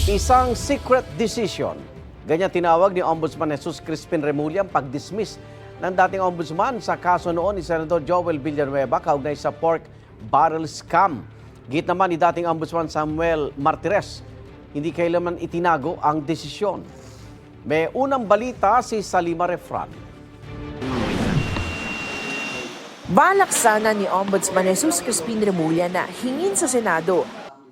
Isang secret decision. Ganyan tinawag ni Ombudsman Jesus Crispin Remulla ang pag-dismiss ng dating ombudsman sa kaso noon ni Senador Joel Villanueva kaugnay sa pork barrel scam. Git naman ni dating ombudsman Samuel Martires, hindi kailanman itinago ang desisyon. May unang balita si Salima Refran. Balak sana ni Ombudsman Jesus Crispin Remulla na hingin sa Senado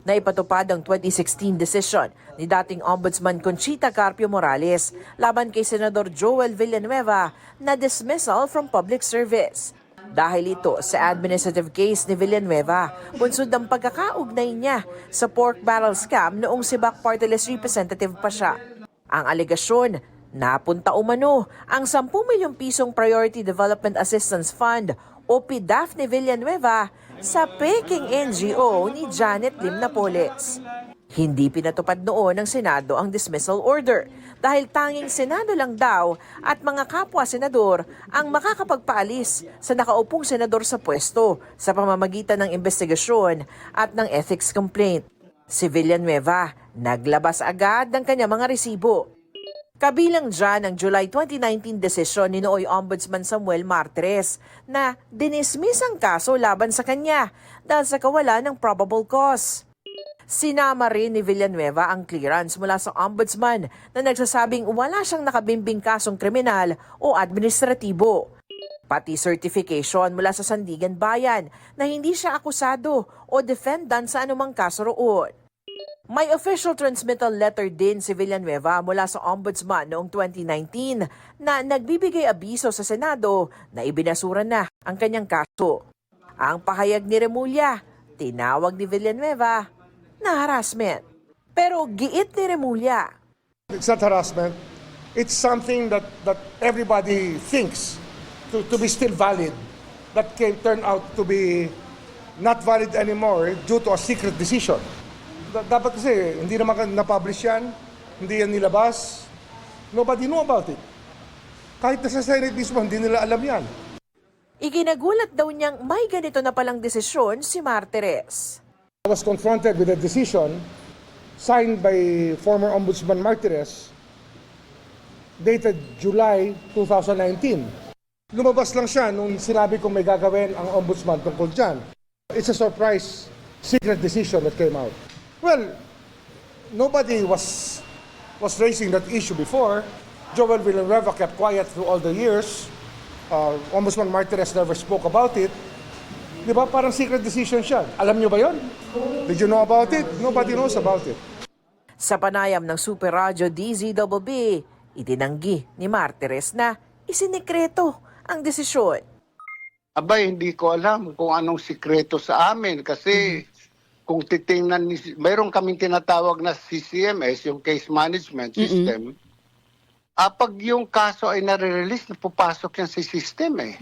na ipatupad ang 2016 decision ni dating Ombudsman Conchita Carpio Morales laban kay Senador Joel Villanueva na dismissal from public service. Dahil ito sa administrative case ni Villanueva, bunsod ng pagkakaugnay niya sa pork barrel scam noong si Bac Party List representative pa siya. Ang alegasyon, napunta umano ang 10 milyong pisong Priority Development Assistance Fund o PDAF ni Villanueva sa Peking NGO ni Janet Lim Napoles. Hindi pinatupad noon ng Senado ang dismissal order dahil tanging Senado lang daw at mga kapwa-senador ang makakapagpaalis sa nakaupong senador sa pwesto sa pamamagitan ng investigasyon at ng ethics complaint. Si Villanueva naglabas agad ng kanyang mga resibo. Kabilang dyan ang July 2019 desisyon ni nooy Ombudsman Samuel Martires na dinismiss ang kaso laban sa kanya dahil sa kawalan ng probable cause. Sinama rin ni Villanueva ang clearance mula sa Ombudsman na nagsasabing wala siyang nakabimbing kasong kriminal o administratibo. Pati certification mula sa Sandigan Bayan na hindi siya akusado o defendant sa anumang kaso roon. May official transmittal letter din si Villanueva mula sa Ombudsman noong 2019 na nagbibigay abiso sa Senado na ibinasura na ang kanyang kaso. Ang pahayag ni Remulla, tinawag ni Villanueva na harassment. Pero giit ni Remulla, it's not harassment. It's something that everybody thinks to be still valid that can turn out to be not valid anymore due to a secret decision. Dapat kasi, hindi naman na-publish yan, hindi yan nilabas. Nobody know about it. Kahit nasa Senate mismo, hindi nila alam yan. ikinagulat daw niyang may ganito na palang desisyon si Martires. I was confronted with a decision signed by former Ombudsman Martires dated July 2019. Lumabas lang siya nung sinabi kong may gagawin ang Ombudsman tungkol dyan. It's a surprise secret decision that came out. Well, nobody was raising that issue before. Joel Villanueva kept quiet through all the years. Ombudsman Martires never spoke about it. Di ba? Parang secret decision siya. Alam niyo ba yon? Did you know about it? Nobody knows about it. Sa panayam ng Super Radio DZBB, itinanggi ni Martires na isinikreto ang desisyon. Abay, hindi ko alam kung anong sikreto sa amin kasi kung titingnan, mayroon kaming tinatawag na CCMS, yung Case Management System. Pag yung kaso ay nare-release, napupasok yan sa system eh.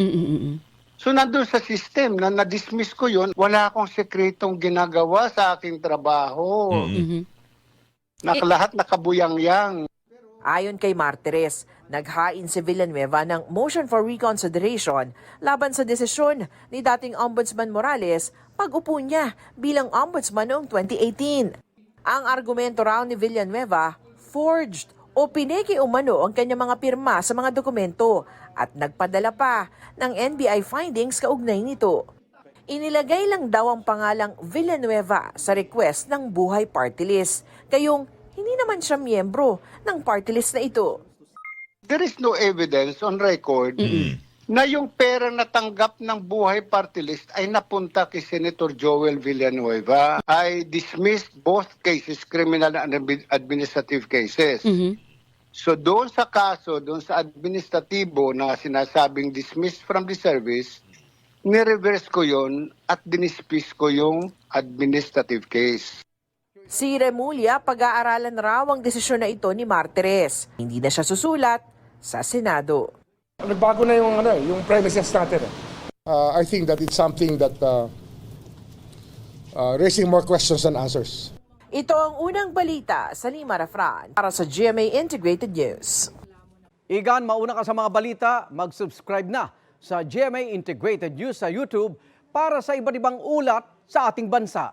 So nandun sa system, na na-dismiss ko yun, wala akong sekretong ginagawa sa aking trabaho. Lahat nakabuyang-yang. Ayon kay Martires, naghain si Villanueva ng motion for reconsideration laban sa desisyon ni dating Ombudsman Morales pag-upo niya bilang ombudsman noong 2018. Ang argumento raw ni Villanueva, forged o pineke umano ang kanyang mga pirma sa mga dokumento at nagpadala pa ng NBI findings kaugnay nito. Inilagay lang daw ang pangalang Villanueva sa request ng Buhay Party List, kayong hindi naman siya miyembro ng party list na ito. There is no evidence on record na yung pera na tanggap ng Buhay Party List ay napunta kay Senator Joel Villanueva. I dismissed both cases, criminal and administrative cases. So doon sa kaso, doon sa administratibo na sinasabing dismissed from the service, nireverse ko yon at dinispis ko yung administrative case. Si Remulla, pag-aaralan raw ang desisyon na ito ni Martires. Hindi na siya susulat sa Senado. Nagbago na yung premises natin. I think that it's something that raising more questions than answers. Ito ang unang balita sa Salima Refran para sa GMA Integrated News. Igan, mauna ka sa mga balita, mag-subscribe na sa GMA Integrated News sa YouTube para sa iba't ibang ulat sa ating bansa.